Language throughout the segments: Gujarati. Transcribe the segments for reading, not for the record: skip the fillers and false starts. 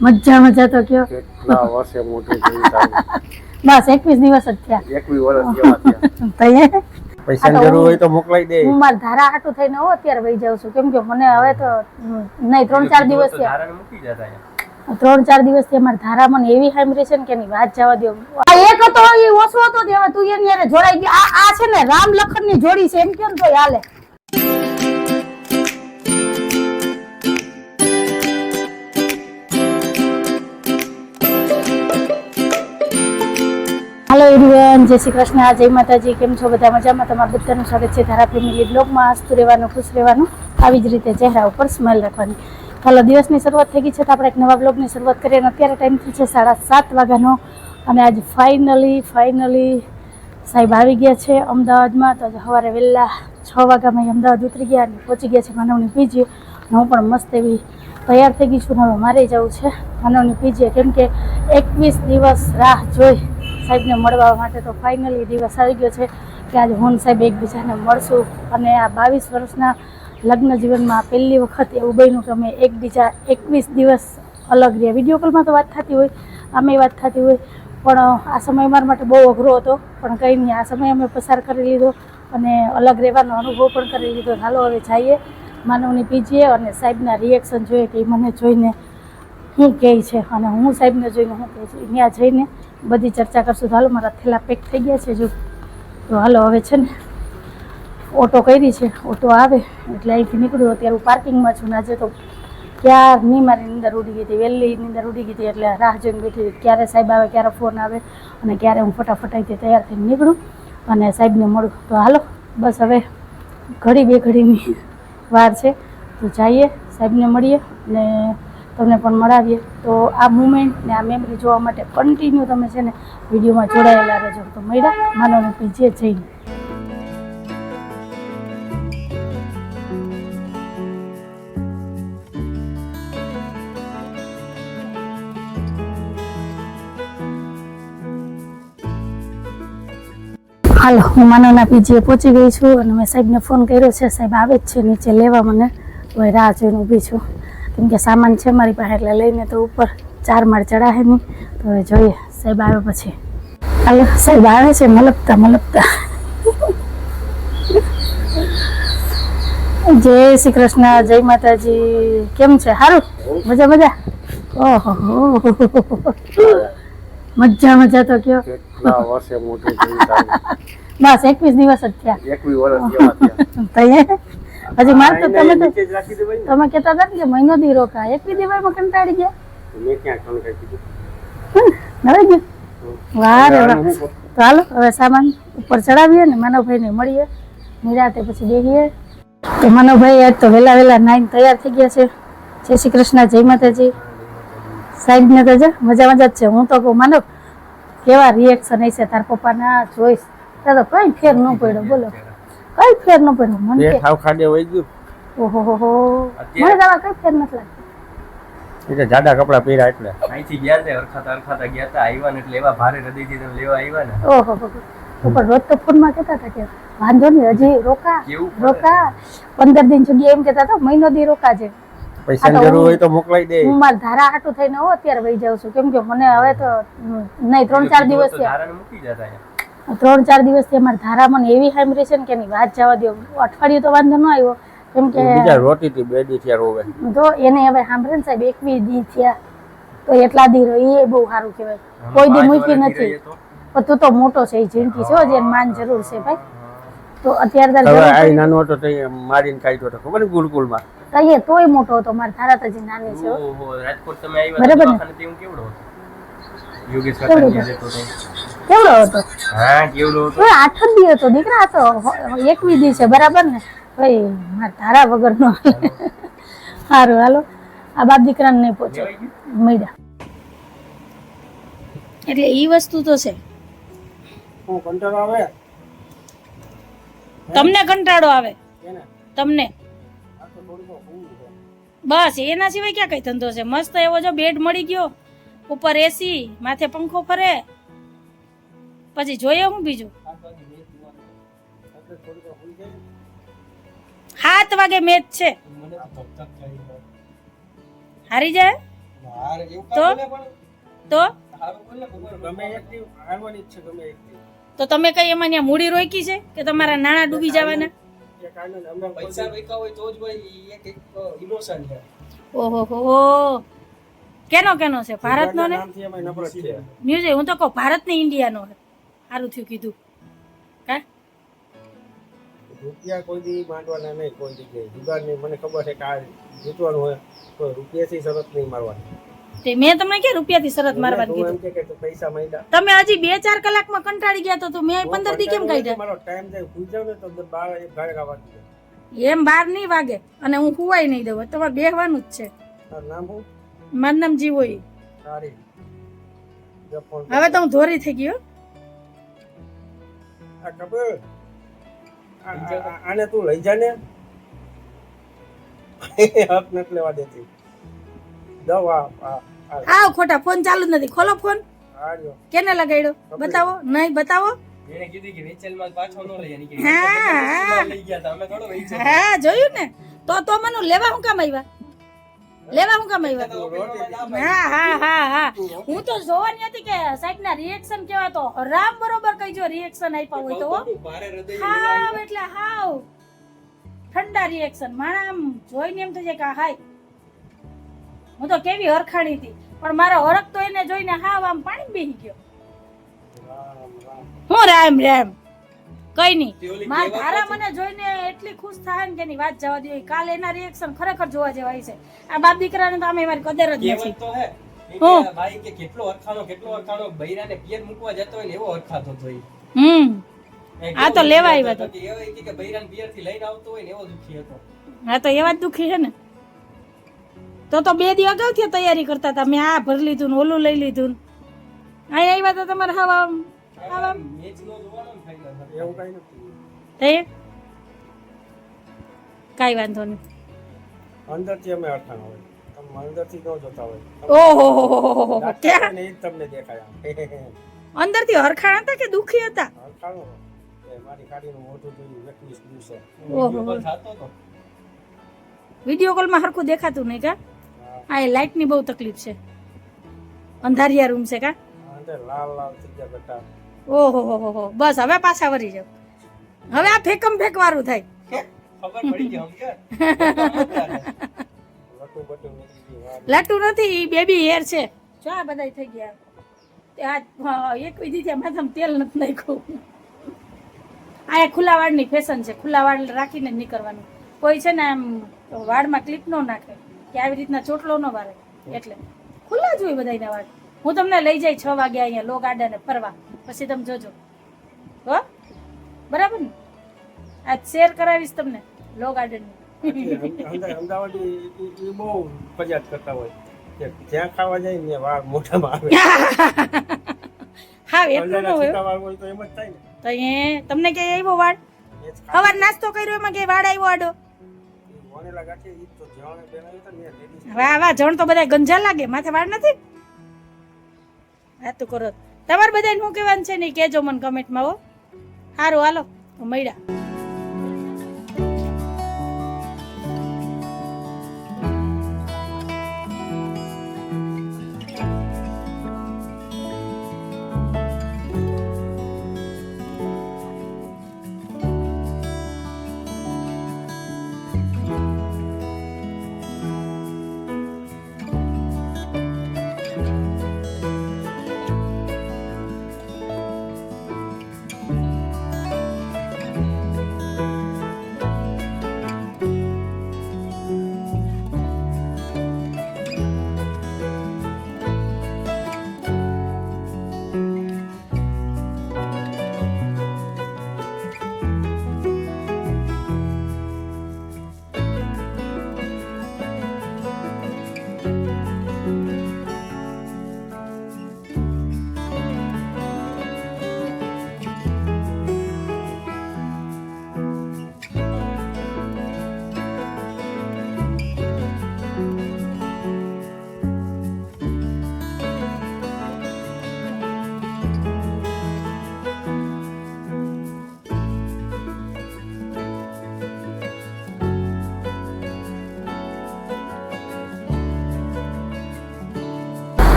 મજા મજા તો કયો કેટલા વર્ષે મોટી થઈ બસ 21 દિવસ જ થયા 21 વર્ષ જેવા થયા તઈએ પૈસાની જરૂર હોય તો મોકલાઈ દે હું મારા ધારા હાટું થઈને અત્યારે વહી જાઉં છું કેમ કે મને હવે તો નહીં 3-4 દિવસ થયા ધારાને મૂકી જતા 3-4 દિવસથી અમારે ધારા મને એવી હામરી છે ને કે ની વાત જવા દો આ એક હતો એ ઓછો હતો તે હવે તું એની હારે જોડાઈ ગઈ આ છે ને રામ લખન ની જોડી છે એમ કેમ તો હાલે हेलो एवरीवन जय श्री कृष्ण जय माताजी केम छो बधा मजामां तमारुं बधानुं स्वागत छे धारा फેમિલી બ્લોગમાં હસતું રહેવાનું ખુશ રહેવાનું આવી જ રીતે ચહેરા ઉપર સ્માઈલ રાખવાની ચાલો દિવસની શરૂઆત થઈ ગઈ છે તો આપણે એક નવા બ્લોગની શરૂઆત કરીએ અને અત્યારે ટાઈમ થઈ છે 7:30 વાગ્યાનો અને આજ ફાઇનલી સાહેબ આવી ગયા છે અમદાવાદમાં તો સવારે વહેલા 6 વાગ્યામાં અમદાવાદ ઉતરી ગયા અને પહોંચી ગયા છે માનવની પીજીએ હું પણ મસ્ત એવી તૈયાર થઈ ગઈ છું હવે મારે જવું છે માનવની પીજીએ કેમ કે 21 દિવસ રાહ જોઈ સાહેબને મળવા માટે તો ફાઇનલી દિવસ આવી ગયો છે કે આજે હું સાહેબ એકબીજાને મળશું અને આ 22 વર્ષના લગ્ન જીવનમાં પહેલી વખત એવું બન્યું કે અમે એકબીજા 21 દિવસ અલગ રહ્યા વિડીયો કોલમાં તો વાત થતી હોય આમે વાત થતી હોય પણ આ સમય મારા માટે બહુ અઘરો હતો પણ કંઈ નહીં આ સમય અમે પસાર કરી લીધો અને અલગ રહેવાનો અનુભવ પણ કરી લીધો ચાલો હવે જઈએ માનવની પીજીએ અને સાહેબના રિએક્શન જોઈએ કે મને જોઈને શું કહે છે અને હું સાહેબને જોઈને શું કહે છે ત્યાં જઈને બધી ચર્ચા કરશું હાલો મારા થેલા પેક થઈ ગયા છે જો તો હાલો હવે છે ને ઓટો કરી છે ઓટો આવે એટલે અહીંથી નીકળ્યું અત્યારે હું પાર્કિંગમાં છું ને આજે તો ક્યારની મારી નીંદર ઉડી ગઈ હતી વહેલી નીંદર ઉડી ગઈ હતી એટલે રાહ જોઈને બેઠી હતી ક્યારે સાહેબ આવે ક્યારે ફોન આવે અને ક્યારે હું ફટાફટ અહીંથી તૈયાર થઈને નીકળું અને સાહેબને મળું તો હાલો બસ હવે ઘડી બે ઘડીની વાર છે તો જઈએ સાહેબને મળીએ અને તમને પણ મળાવીએ તો આ મુમેન્ટ ને આ મેમરી જોવા માટે કન્ટિન્યુ તમે છે ને વિડીયોમાં જોડાયેલા રહેજો તો મળ્યા માનવની પીજીએ જઈને હાલો હું માનવના પીજીએ પહોંચી ગઈ છું અને મેં સાહેબને ફોન કર્યો છે સાહેબ આવે જ છે નીચે લેવા મને તો રાહ જોઈને ઊભી છું કેમ કે સામાન છે મારી પાસે એટલે લઈને તો ઉપર 4 માળ ચડાહે નહીં તો હવે જોઈએ સાહેબ આવે પછી હાલો સાહેબ આવે છે મલપતા જય શ્રી કૃષ્ણ જય માતાજી કેમ છે સારું મજા ઓહો મજા તો કયો કેટલા વર્ષે મોટી થઈ બસ 21 દિવસ જ થયા 21 વર્ષ જેવા થયા તઈએ હજી મારે તો તમે નીચે જ રાખી દેવાય ને તમે કહેતા હતા કે મહિનો દી રોકા 21 દિવસમાં કંટાળી ગયા મેં ક્યાં કોણ કહી દીધું નવે ગયું વાહ રે વાહ તો હાલો હવે સામાન ઉપર ચડાવીએ ને માનવભાઈને મળીએ નિરાતે પછી બેસીએ તો માનવભાઈ આજ તો વહેલા નાઈને તૈયાર થઈ ગયા છે જય શ્રી કૃષ્ણ જય માતાજી સાહેબને તો છે મજા જ છે હું તો કહું માનવ કેવા રિએક્શન હશે તાર પપ્પાના જોઈશ તો કઈ ફેર ન પડ્યો બોલો કઈ ફેર ન પડ્યો મને બે ઠાવ ખાડે વઈ ગયું ઓહો મને દવા કઈ ફેર નથી લાગતી એટલે જાડા કપડા પહેર્યા એટલે અહીંથી ગયા તે અરખાતા ગયા તા આવ્યા ને એટલે એવા ભારે હૃદયથી તમે લેવા આવ્યા ને ઓહો ઉપર રોજ તો ફોનમાં કહેતા હતા કે વાંધો નહીં હજી રોકા 15 દિન જગ્યાએ એમ કહેતા હતા મહિનો દી રોકા છે પૈસાની જરૂર હોય તો મોકલાઈ દે હું મારા ધારા હાટું થઈને અત્યારે વહી જાઉં છું કેમ કે મને હવે તો નહીં 3-4 દિવસ થયા ધારાને મૂકી જતા 3-4 દિવસથી અમારે ધારા મને એવી હામરી છે ને કે ની વાત જવા દો અઠવાડિયું તો વાંધો ન આવ્યો કેમ કે બીજા રોટી થી 2 દી થયા રોવે તો એને હવે સાંભળે ને સાહેબ 21 દી થયા તો એટલા દી રહ્યો એ બહુ સારું કહેવાય કોઈ દી મૂકી નથી પણ તું તો મોટો છે એ જિંદગી છે જેને માન જરૂર છે ભાઈ તો અત્યારે આ નાનો હતો તો મારીને કાઢ્યો હતો ખબર ને ગુરુકુળમાં કહીએ તોય મોટો હતો મારા ધારા તો નાની છે ઓહો રાજકોટ તમે આવ્યા બરાબર ને? દવાખાને તેમ કેવડો હતો યોગેશ કાકા ત્યાં રહેતો હતો કેવડો હતો હા કેવડો હતો તો 8 દી હતો દીકરા હતો 21 દી છે બરાબર ને ભાઈ મારા ધારા વગરનો સારું હાલો આ બાપ દીકરાને નહીં પહોંચે મળ્યા એટલે ઈ વસ્તુ તો છે હું કંટાળો આવે તમને કંટાળો આવે તમને બસ એના સિવાય ક્યાં કઈ ધંધો છે મસ્ત એવો જો બેડ મળી ગયો ઉપર એસી માથે પંખો ફરે પછી જોઈએ હું બીજું 7 વાગે મેચ છે હારી જાય હાર એવું તો? કાંઈ બોલે પણ તો હારું બોલે ખબર ગમે એક દી હારવાની જ છે ગમે એક દી. તો તમે કઈ એમાં ત્યાં મૂડી રોકી છે કે તમારા નાણાં ડૂબી જવાના? એક આનંદ અમે પૈસા રોક્યા હોય તો જ ભાઈ એક ઇમોશન છે. ઓહો હો કેનો કેનો છે ભારતનો ને નામથી અમે નફરત છે. મ્યુઝિક હું તો કહું ભારત ને ઇન્ડિયાનો સારું થયું કીધું કા રૂપિયા કોઈ દી માંડવાના નહીં કોઈ જગ્યાએ. જુગારની મને ખબર છે કે આ જીતવાનું હોય તો રૂપિયાથી શરત નહીં મારવાની. તે મેં તમને કે રૂપિયાથી શરત મારવાનું તું કીધું એમ કે તું પૈસા માંગ્યા. તમે હજી 2-4 કલાકમાં કંટાળી ગયા તો મેં 15 દી કેમ કાઢ્યા? મારો ટાઈમ જાય ભૂલ જાવ ને તો 12 એક ઘરે વાગી જાય. એમ 12 નહીં વાગે અને હું હુવાય નહીં દઉં તમારે બેહવાનું જ છે. તારું નામ શું? મારું નામ જીવો ઈ. સારી જપણ. હવે તો હું ધોરી થઈ ગયો આ ખબર આને તું લઈ જા ને હક નથી લેવા દેતી. દવા આવ ખોટા ફોન ચાલુ જ નથી ખોલો ફોન આર્યો કેને લગાડ્યો બતાવો નહીં બતાવો એને કીધું કે વેચેલમાં પાછો ન લઈ એની કે હા. લઈ ગયા હતા અમે થોડો વેચેલ હા જોયું ને તો મને લેવા હું કામ આવ્યા લેવા હું કામ આવ્યા હા હા હા હા હું તો જોવાની હતી કે સાહેબ ના રિએક્શન કેવા તો રામ બરોબર કહીજો રિએક્શન આપ્યા હોય તો હો. ભારે હૃદય હાવ એટલે હાવ ઠંડા રિએક્શન માણા આમ જોઈને એમ થઈ જાય કે હાય હું તો કેવી હરખાણી હતી પણ મારો હરખ તો એને જોઈને હાવ આમ પાણી બેહી ગયો હું રામ રામ કઈ નહીં માર ધારા મને જોઈને એટલી ખુશ થાય ને કે એની વાત જવા દે કાલે એના રિએક્શન ખરેખર જોવા જેવા છે આ બાપ દીકરાને તો આમે મારી કદર જ નથી કહેવત તો હે એ હું. કે ભાઈ કે કેટલો અરખાણો બૈરાને પિયર મૂકવા જતો હોય ને એવો અરખાતો હતો ઈ. આ તો લેવા આવ્યા તો કે એવો ઈ કે બૈરાને પિયર થી લઈને આવતો હોય ને એવો દુખી હતો. હા તો એવા જ દુખી છે ને તો 2 દી અગાઉથી તૈયારી કરતા હતા મેં આ ભરી લીધું ને ઓલું લઈ લીધું ને. અહીં આવ્યા તો તમારે હવા મેચ નો જોવાનો ને ફાઇનલ એવું કઈ નથી. તે કાઈ વાંધો નહીં અંદરથી અમે અડખાણ હોય તમે અંદરથી ન જોતા હોય ઓહો દાખલા હોય ને ઈ જ તમને દેખાય આમ. અંદરથી હરખાણ હતા કે દુખી હતા અડખાણો એ મારી ગાડીનું મોઢું જોયું 21 દિવસે. ઓહો થતો તો વિડિયો કોલમાં હરખું દેખાતું નહીં કા હા, આ એ લાઇટની બહુ તકલીફ છે અંધારિયા રૂમ છે કા અંદર લાલ લાલ થઈ ગયા બેટા. ઓહો હો બસ હવે પાછા વળી જાવ હવે આ ફેકમ ફેકવારું થાય ખબર પડી ગઈ હમ કે લટુ બટુ નીકળી ગયું વાર. લાટુ નથી ઈ બેબી હેર છે જો આ બધાય થઈ ગયા તે આ એક વિધિ છે માથામાં તેલ નથી નાખ્યું આ એક ખુલ્લા વાળની ફેશન છે ખુલ્લા વાળ રાખીને જ નીકળવાનું કોઈ છે ને આમ વાળમાં ક્લિપ નો નાખે કે આવી રીતના ચોટલો ન વારે એટલે ખુલ્લા જ હોય બધાયના વાળ હું તમને લઈ જાય 6 વાગે અહીંયા લો ગાર્ડને ફરવા પછી તમે જોજો હો બરાબર ને આજ શેર કરાવીશ તમને લો ગાર્ડનની અંદર અમદાવાદ ઈ બહુ ફરિયાદ કરતા હોય કે જ્યાં ખાવા જાય ને વાળ મોઢામાં આવે. હા એટલું ન અંદરના હોય છૂટા વાળ હોય તો એમ જ થાય ને. તો એ તમને કે આવ્યો વાળ એ જ સવાર નાસ્તો કર્યો એમાં કે વાળ આવ્યો આડો વણેલા ગાંઠિયા ઈ જ તો જવાને બનાવ્યા હતા ને એ ladies. વાહ વાહ જણ તો બધા ગંજા લાગે માથે વાળ નથી હા તો કરો તમારે બધાને શું કહેવાનું છે ને ઈ કહેજો મને કમેન્ટમાં હો સારું હાલો મળ્યા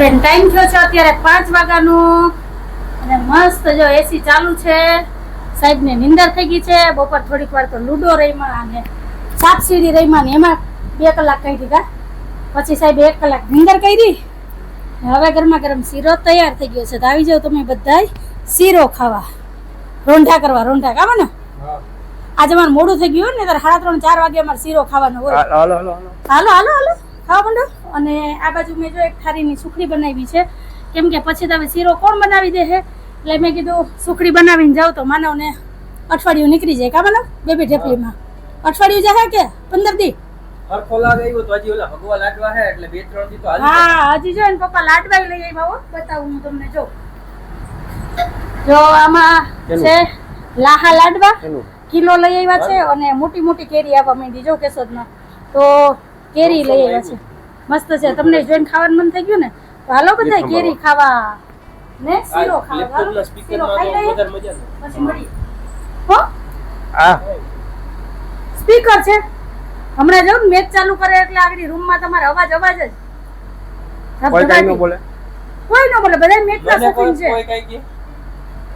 ફ્રેન્ડ ટાઈમ થયો છે અત્યારે 5 વાગ્યાનું અને મસ્ત જો એસી ચાલુ છે. સાહેબને નીંદર થઈ ગઈ છે. બપોર થોડીક વાર તો લૂડો રહીમાં અને સાપ સીડી રહીમાં ને એમાં 2 કલાક કરી દીધા. પછી સાહેબે 1 કલાક નીંદર કરી. હવે ગરમા ગરમ શીરો તૈયાર થઈ ગયો છે. તો આવી જાઓ તમે બધાય શીરો ખાવા, રોંઢા કરવા. રોંઢા ખાવા ને આજે મારે મોડું થઈ ગયું ને ત્યારે 3:30-4 વાગે અમારે શીરો ખાવાનો હોય. હાલો હાલો હાલો હાલો હાલો હાલો ખાવા માંડો. અને આ બાજુ મેં જો એક થાળીની સુખડી બનાવી છે, કેમ કે પછી તમે શીરો કોણ બનાવી દે છે, એટલે મેં કીધું સુખડી બનાવીને જાવ તો માનવને અઠવાડિયું નીકળી જાય. કા માનવ બેબી ઢેપલીમાં અઠવાડિયું જાય કે 15 દી? હરખો લાગે આવ્યો તો હજી ઓલા ભગવા લાડવા હે એટલે 2-3 દી તો હાલી હા હજી જો એને પપ્પા લાડવા લઈ આવ્યા હો. બતાવું હું તમને. જો આમાં છે લાહા લાડવા કિલો લઈ આવ્યા છે અને મોટી મોટી કેરી આવવા માંડી. જો કેશોદમાં તો કેરી લઈ આવ્યા છે, મસ્ત છે. તમને જોઈને ખાવાનું મન થઈ ગયું ને તો હાલો બધા કેરી ખાવા ને શીરો ખાવા. હાલો, શીરો ખાઈ લઈએ પછી મળીએ. હો આ સ્પીકર છે. હમણાં જો મેચ ચાલુ કરે એટલે આગળ રૂમમાં તમારે અવાજ જ. કોઈ કાઈ ન બોલે, કોઈ ન બોલે. બધા મેચના શોખીન છે. કોઈ કઈ કે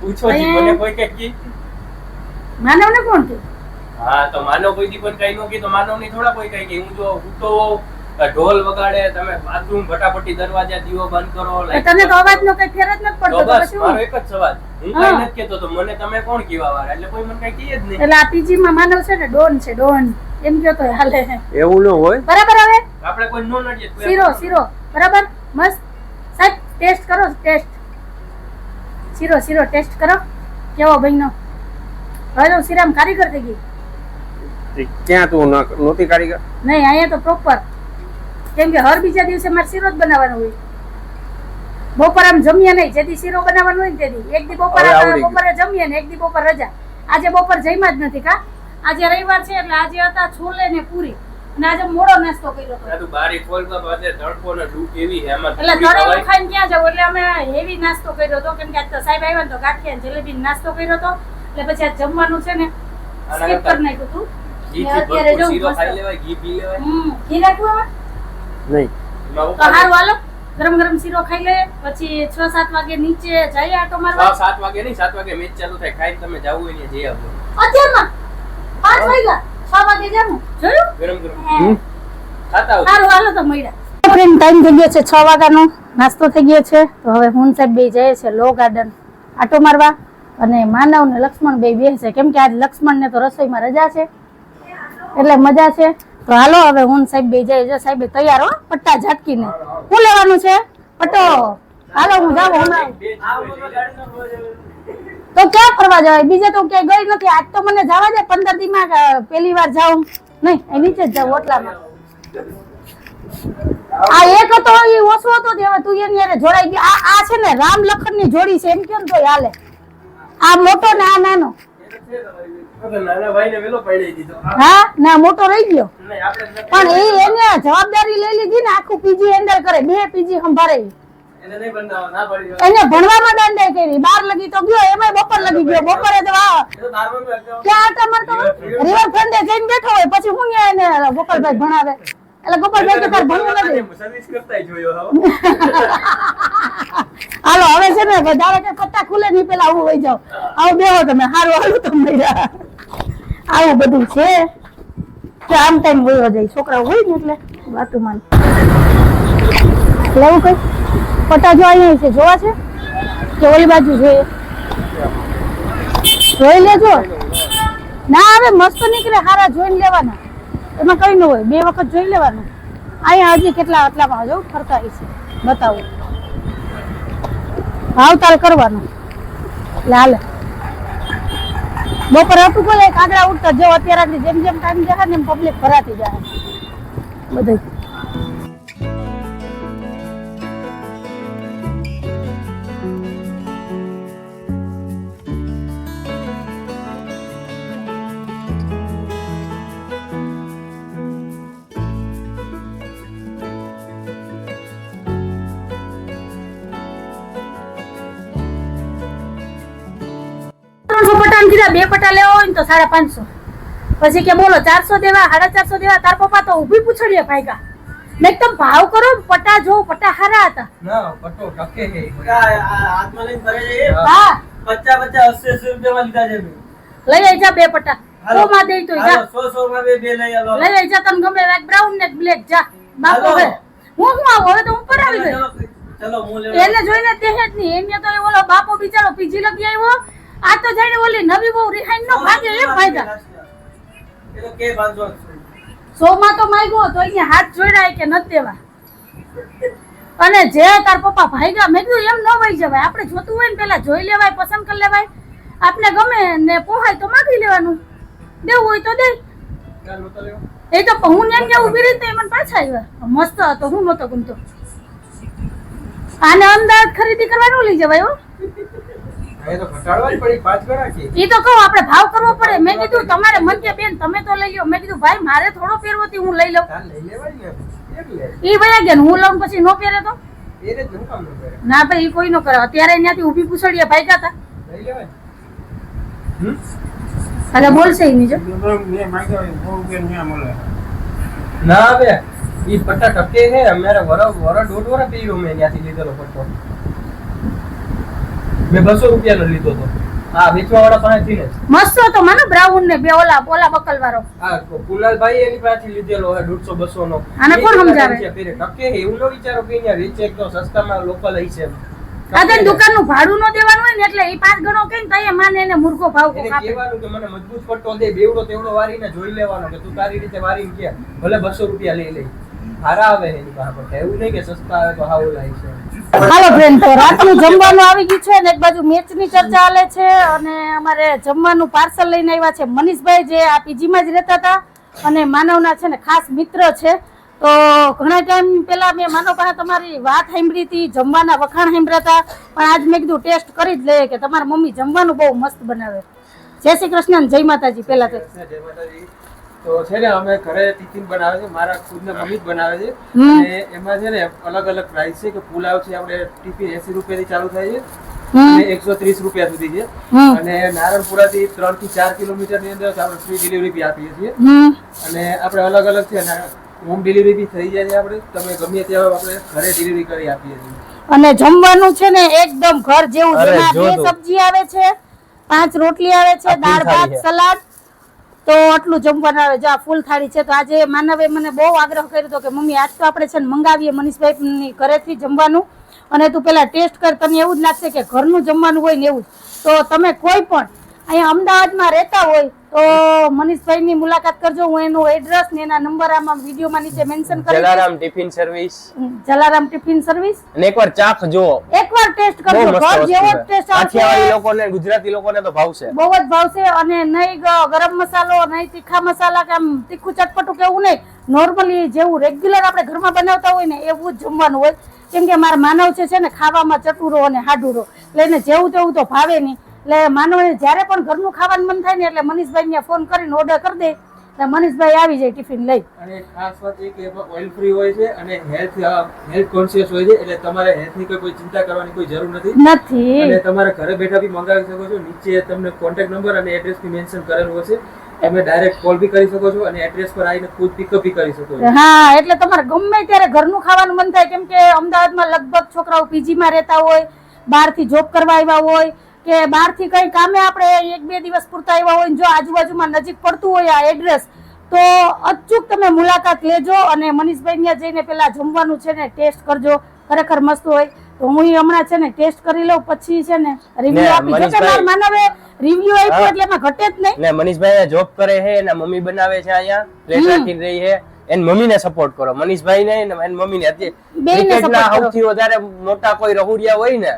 પૂછો જી મને કોઈ કઈ કે માનવને કોણ કે? હા તો માનવ કોઈ દી પણ કઈ નો કે તો માનવ ની થોડા કોઈ કઈ કે હું જો હું તો ઢોલ વગાડે તમે બાથરૂમ ફટાફટી દરવાજા દીવો બંધ કરો. તને તો અવાજનો કઈ ફેર જ નથી પડતો. તો બસ પછી મારો એક જ સવાલ, હું કઈ નથી કેતો તો મને તમે કોણ કહેવા વાળા? એટલે કોઈ મને કઈ કહે જ નહીં. એટલે આ પીજી માં માનવ છે ને ડોન છે, ડોન એમ કયો તો હાલે. એવું ન હોય. બરાબર. હવે આપણે કોઈ નો નડીએ શીરો શીરો બરાબર મસ્ત. સાહેબ ટેસ્ટ કરો, ટેસ્ટ શીરો શીરો ટેસ્ટ કરો કેવો બન્યો. હવે તો શીરામ કારીગર થઈ ગઈ. ક્યાં તું નહોતી કારીગર? નહીં અહીંયા તો પ્રોપર, કેમ કે હર બીજા દિવસે મારે શીરો જ બનાવવાનો હોય. બપોર આમ જમીએ નહીં, જેથી શીરો બનાવવાનો હોય ને તેથી. એક દી બપોરે જમીએ ને એક દી બપોર રજા. આજે બપોર જમ્યા જ નથી. કા આજે રવિવાર છે એટલે આજે હતા છોલે ને પૂરી અને આજે મોડો નાસ્તો કર્યો હતો. તું બારી ખોલતો તો આજે તડકો ને ડૂબ એવી હે એમાં એટલે તળેલું ખાઈને ક્યાં જાવ, એટલે અમે હેવી નાસ્તો કર્યો હતો. કેમ કે આજ તો સાહેબ આવ્યા ને તો ગાંઠિયા જલેબી નાસ્તો કર્યો હતો. એટલે પછી આજ જમવાનું છે ને સ્કીપ કરી નાખ્યું હતું. અત્યારે જો શીરો ખાઈ લેવાય, ઘી પી લેવાય. ઘી નાખ્યું હવે નહીં તો સારું. હાલો ગરમ ગરમ શીરો ખાઈ લે. પછી 6-7 વાગે નીચે જઈએ આટો મારવા. 7 વાગે નહીં, 7 વાગે મેચ ચાલુ થાય. ખાઈને તમે જાવું હોય ને જઈ આવજો. અત્યારમાં 5 વાગ્યા 6 વાગે જાવું જોયું. ગરમ ગરમ ખાતા આવો. સારું હાલો તો મળ્યા. ફ્રેન્ડ ટાઈમ થઈ ગયો છે 6 વાગ્યાનો. નાસ્તો થઈ ગયો છે તો હવે હું સાહેબ બે જાય છે લો ગાર્ડન આટો મારવા અને માનવ ને લક્ષ્મણ બે છે. કેમ કે આજ લક્ષ્મણ ને તો રસોઈમાં રજા છે એટલે મજા છે. તો હાલો હવે હું સાહેબ બે જાય છે. સાહેબ તૈયાર હો પટ્ટા ઝાટકીને. શું લેવાનું છે? પટ્ટો. હાલો હું જાઉં હમણાં. તો ક્યાં ફરવા જવાય? બીજે તો ક્યાંય ગઈ નથી. આજ તો મને જવા દે. 15 દીમાં પહેલી વાર જાઉં નહીં, એ નીચે જ જાઉં ઓટલામાં. આ એક હતો એ ઓછો હતો હવે તું એની હારે જોડાઈ ગઈ. આ છે ને રામ લખન ની જોડી છે એમ કેમ તો હાલે. આ મોટો ને આ નાનો. નાના ભાઈને વેલો પડી દીધો. હા ના મોટો રહી ગયો નહીં આપણે પણ એને જવાબદારી લઈ લીધી ને. આખું પીજી હેન્ડલ કરે, 2 પીજી સંભાળે. એને નહીં બનાવવા ના પડી. એને ભણવામાં દાંડાઈ કરી. 12 લગી તો ગયો, એમાંય બપોર લગી ગયો. બપોરે તો ક્યાં આટા મારતો રિવરફ્રન્ટે જઈને બેઠો હોય. પછી હું એને ગોપાલભાઈ ભણાવે એટલે ગોપાલભાઈ કે તાર ભણવું નથી. સર્વિસ કરતા જોયો હાલો હવે છે ને ધારો કે પત્તા ખુલે નહીં પેલા આવું હોય જાવ. આવું બેહો તમે. સારું હાલું તમે. આવું બધું છે કે આમ ટાઈમ વયો જાય. છોકરાઓ હોય ને એટલે વાતું માન લેવું કઈ પટ્ટા જો અહીંયા છે. જોવા છે કે ઓલી બાજુ જોઈએ? જોઈ લેજો. ના હવે મસ્ત નીકળે સારા જોઈને લેવાના. એમાં કઈ ન હોય, 2 વખત જોઈ લેવાનું. અહીંયા હજી કેટલા આટલામાં જો ફરતા છે બતાવું. ભાવતાલ કરવાનું એટલે હાલે. બપોરે હતું કોઈ કાગડા ઉઠતા જો. અત્યારે જેમ જેમ ટાઈમ જાય ને એમ પબ્લિક ભરાતી જાય બધું. કીધા 2 પટ્ટા લેવા હોય ને તો 550. પછી કે બોલો 400 દેવા 450 દેવા. તાર પપ્પા તો ઊભી પૂછડીએ ભાગ્યા. મેં તમે ભાવ કરો ને, પટા જો પટા હારા હતા. ના પટ્ટો ટકે હે હાથમાં લઈને ફરે છે હા 50 80 રૂપિયામાં લીધા છે મેં. લઈ આવી જા બે પટા. હાલો. સો માં દઈ તો જા. હાલો, 100 માં બે લઈ આવો. લઈ આવી જા, તને ગમે એક બ્રાઉન ને બ્લેક જા. બાપો હાલો. હવે હું આવું, હવે તો હું પર આવી ગઈ. ચલો હું લેવા. એને જોઈને તે જ નહીં, એને તો એ ઓલો બાપો બિચારો પીજી લગી આવ્યો. આ તો જાણે ઓલી નવી બહુ રિહાઈન નો ભાગે એમ ભાગ્યા. એ તો કે 500. 100 માં તો માંગ્યો તો અહીંયા હાથ જોડાય કે નથી દેવા. અને જે તાર પપ્પા ભાગ્યા, મેં કીધું એમ ન વહી જવાય, આપણે જોતું હોય ને પેલા જોઈ લેવાય, પસંદ કરી લેવાય, આપને ગમે ને પોહાય તો માગી લેવાનું, દેવું હોય તો દે. ચાલો તો લેવો એ તો હું ને એમ ઉભી રહી તો એ મને પાછા આવ્યા, મસ્ત હતો, હું નતો ગમતો. આને અમદાવાદ ખરીદી કરવાનું લઈ જવાય હો. એ તો ઘટાડવા જ પડી 5 ગણા કે એ તો કહું આપણે ભાવ કરવો પડે. મેં કીધું તમારે મન કે બેન તમે તો લઈ લો. મેં કીધું ભાઈ મારે થોડો પહેરવોથી હું લઈ લઉં. ચાલ લઈ લેવાય ને એક લે એ વયા ગયા ને હું લઉં પછી નો પહેરે તો એ રે હું કામ ન કરે ના ભાઈ, ઈ કોઈ નો કરે. અત્યારે અહીંયાથી ઊભી પૂછડીએ ભાગ્યા હતા. લઈ લેવાય અરે બોલશે ઈ નહીં જો. મેં માંગ્યો 100 રૂપિયા ન્યા મળે. ના બે ઈ પટ્ટા ટકે હે. અમારે વર દોઢ વર પહેર્યો મેં ત્યાંથી લીધેલો પટ્ટો. મેં 200 રૂપિયાનો લીધો તો. હા વેચવા વાળા પાસેથી ને મસ્ત હતો મને બ્રાઉન ને બે ઓલા બકલ વાળો. હા કુલાલભાઈ એની પાસેથી લીધેલો હે 150 200 નો. આને કોણ સમજાવે? ટકે હે એવું ન વિચારો કે અહીંયા વેચે તો સસ્તામાં લોકલ હઈ છે. આ તો દુકાનનું ભાડું નો દેવાનું હોય ને એટલે ઈ 5 ગણો કઈ તઈએ માને એને મૂર્ખો ભાવ એને કાપે. કહેવાનું કે મને મજબૂત પટ્ટો દે, બેવડો તેવડો વારીને જોઈ લેવાનો કે તું તારી રીતે વારીને કે ભલે 200 રૂપિયા લઈ લે. હારા આવે એની પાસે પટ્ટા. એવું નહીં કે સસ્તા આવે તો હાવ લાય છે. હાલો ફ્રેન્ડ, તો રાતનું જમવાનું આવી ગયું છે ને એક બાજુ મેચની ચર્ચા ચાલે છે અને અમારે જમવાનું પાર્સલ લઈને આવ્યા છે મનીષભાઈ, જે આ પીજીમાં જ રહેતા હતા અને માનવના છે ને ખાસ મિત્ર છે. તો ઘણા ટાઈમ પહેલા મેં માનવ પાસે તમારી વાત સાંભળી હતી, જમવાના વખાણ સાંભળ્યા હતા, પણ આજ મેં કીધું ટેસ્ટ કરી જ લઈએ કે તમારા મમ્મી જમવાનું બહુ મસ્ત બનાવે. જય શ્રી કૃષ્ણ અને જય માતાજી. પહેલા તો જય માતાજી. તો છે ને અમે ઘરે ટિફિન બનાવે છે, મારા ખુદના મમ્મી જ બનાવે છે. હમ. અને એમાં છે ને અલગ અલગ પ્રાઇસ છે કે પુલાવ છે આપણે ટિફિન 80 રૂપિયાથી ચાલુ થાય છે હમ. અને 130 રૂપિયા સુધી છે. હમ. અને નારણપુરાથી 3 થી 4 કિલોમીટરની અંદર આપણે ફ્રી ડિલિવરી બી આપીએ છીએ. હમ. અને આપણે અલગ અલગ છે ને હોમ ડિલિવરી બી થઈ જાય છે. આપણે તમે ગમે ત્યાં આપણે ઘરે ડિલિવરી કરી આપીએ છીએ. અને જમવાનું છે ને એકદમ ઘર જેવું. અરે, જેમાં જો 2 તો. સબ્જી આવે છે, 5 રોટલી આવે છે, આ full દાળ ભાત થાળી છે. સલાડ, તો આટલું જમવાનું આવે. જો આ ફૂલ થાળી છે. તો આજે માનવે મને બહુ આગ્રહ કર્યો હતો કે મમ્મી આજ તો આપણે છે ને મંગાવીએ મનીષભાઈ ઘરેથી જમવાનું, અને તું પેલા ટેસ્ટ કર, તને એવું જ લાગશે કે ઘરનું જમવાનું હોય ને એવું જ. તો તમે કોઈ પણ અહીંયા અમદાવાદમાં રહેતા હોય તો મનીષભાઈની મુલાકાત કરજો. હું એનું એડ્રેસ ને એના નંબર આમાં વિડીયોમાં નીચે મેન્શન કરી દઈશ. Jalaram tiffin service Jalaram tiffin service. અને એકવાર ચાખ જુઓ, એકવાર ટેસ્ટ બહુ કરજો, મસ્ત ઘર વસ્તુ જેવો છે. ટેસ્ટ કાઠિયાવાડી આવશે. લોકોને ગુજરાતી લોકોને તો ભાવશે. બહુ જ ભાવશે. અને નહીં ગરમ મસાલો, નહીં તીખા મસાલા, કે આમ તીખું ચટપટું કે એવું નહીં, નોર્મલી જેવું રેગ્યુલર આપણે ઘરમાં બનાવતા હોય ને એવું જ જમવાનું હોય. કેમ કે મારા માનવ છે ને ખાવામાં ચટુરો અને હાડુરો, એટલે એને જેવું તેવું તો ભાવે નહીં. એટલે માનવને જ્યારે પણ ઘરનું ખાવાનું મન થાય ને એટલે મનીષભાઈને ફોન કરીને ઓર્ડર કરી દે એટલે મનીષભાઈ આવી જાય ટિફિન લઈ. અને ખાસ વાત એ કે એમાં ઓઇલ ફ્રી હોય છે અને હેલ્થ કોન્શિયસ હોય છે. એટલે તમારે હેલ્થની કોઈ ચિંતા કરવાની કોઈ જરૂર નથી. નથી. અને તમારે ઘરે બેઠા બી મંગાવી શકો છો. નીચે તમને કોન્ટેક્ટ નંબર અને એડ્રેસ બી મેન્શન કરેલું હશે. તમે ડાયરેક્ટ કોલ બી કરી શકો છો અને એડ્રેસ પર આવીને ખુદ પિકઅપ બી કરી શકો છો. હા, એટલે તમારે ગમે ત્યારે ઘરનું ખાવાનું મન થાય. કેમ કે અમદાવાદમાં લગભગ છોકરાઓ પીજીમાં રહેતા હોય, બહારથી જોબ કરવા આવ્યા હોય કે બહારથી કઈ કામે આપણે 1-2 દિવસ પૂરતા આવ્યા હોય, જો આજુબાજુમાં નજીક પડતું હોય આ એડ્રેસ, તો અચૂક તમે મુલાકાત લેજો અને મનીષભાઈ ત્યાં જઈને પેલા જમવાનું છે ને ટેસ્ટ કરજો. ખરેખર મસ્ત હોય. તો હું હમણાં છે ને ટેસ્ટ કરી લઉં, પછી છે ને રિવ્યુ આપી. જો કે મારા માનવે રિવ્યુ આપ્યું એટલે એમાં ઘટે જ નહીં. ને મનીષભાઈ જોબ કરે છે, એના મમ્મી બનાવે છે, અહીંયા પ્લેટ રાખી રહી છે. એન મમ્મીને સપોર્ટ કરો, મનીષભાઈ ને એન મમ્મીને. બેયને ક્રિકેટના support કરો. સૌથી વધારે મોટા કોઈ રહુડિયા હોય ને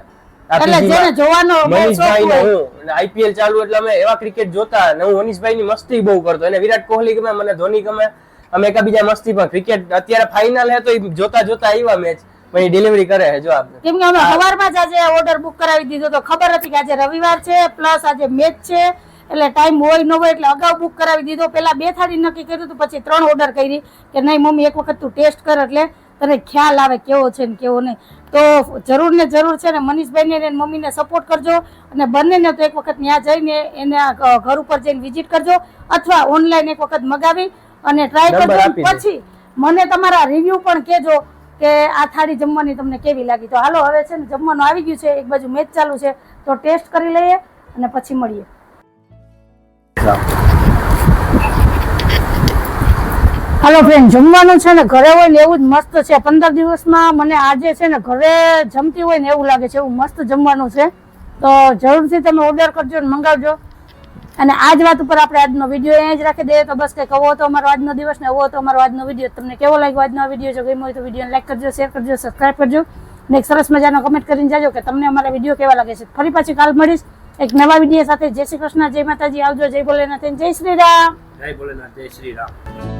આ એટલે PG માં, જેને જોવાનો બહુ શોખ મનીષભાઈ ને હોય. હું આઈપીએલ ચાલુ એટલે અમે એવા ક્રિકેટ જોતા ને હું મનીષભાઈ ની મસ્તી બહુ કરતો. એને વિરાટ કોહલી ગમે, મને ધોની ગમે, અમે એકબીજા મસ્તી. પણ ક્રિકેટ અત્યારે ફાઇનલ હે તો ઈ જોતા જોતા આવ્યા મેચ, પછી ડિલિવરી કરે છે. જો આપણે કેમ કે અમે સવારમાં જ આજે ઓર્ડર બુક કરાવી દીધો તો ખબર હતી કે આજે રવિવાર છે પ્લસ આજે મેચ છે એટલે ટાઈમ હોય ન હોય એટલે અગાઉ બુક કરાવી દીધો. પેલા 2 થાળી નક્કી કર્યું હતું, પછી 3 ઓર્ડર કરી કે નહીં મમ્મી એક વખત તું ટેસ્ટ કર એટલે તને ખ્યાલ આવે કેવો છે ને કેવો નહીં. તો જરૂર ને જરૂર છે ને મનીષભાઈને ને મમ્મીને સપોર્ટ કરજો અને બંનેને તો એક વખત ત્યાં જઈને એના ઘર ઉપર જઈને વિઝિટ કરજો અથવા ઓનલાઈન એક વખત મગાવી અને ટ્રાય નંબર કરજો. આપી દો. પછી મને તમારા રિવ્યુ પણ કહેજો કે આ થાળી જમવાની તમને કેવી લાગી. તો હાલો હવે છે ને જમવાનું આવી ગયું છે, એક બાજુ મેચ ચાલુ છે, તો ટેસ્ટ કરી લઈએ અને પછી મળીએ. હાલો ફ્રેન્ડ, જમવાનું છે ને ઘરે હોય ને એવું જ મસ્ત છે. 15 દિવસમાં મને આજે છે ને ઘરે જમતી હોય ને એવું લાગે છે, એવું મસ્ત જમવાનું છે. તો જરૂરથી તમે ઓર્ડર કરજો ને મંગાવજો. અને આ જ વાત ઉપર આપણે આજનો વિડીયો અહીંયા જ રાખી દઈએ. તો બસ કંઈક આવો હતો અમારો આજનો દિવસ ને એવો હતો અમારો આજનો વિડીયો. તમને કેવો લાગ્યો આજનો વિડીયો? જો ગમ્યો હોય તો વિડીયોને લાઈક કરજો, શેર કરજો, સબસ્ક્રાઈબ કરજો ને એક સરસ મજાનો કમેન્ટ કરીને જાજો કે તમને અમારા વિડીયો કેવા લાગે છે. ફરી પાછી કાલ મળીશ એક નવા વિડીયો સાથે. જય શ્રી કૃષ્ણ, જય માતાજી, આવજો, જય ભોલેનાથ, જય શ્રી રામ. જય ભોલેનાથ, જય શ્રી રામ.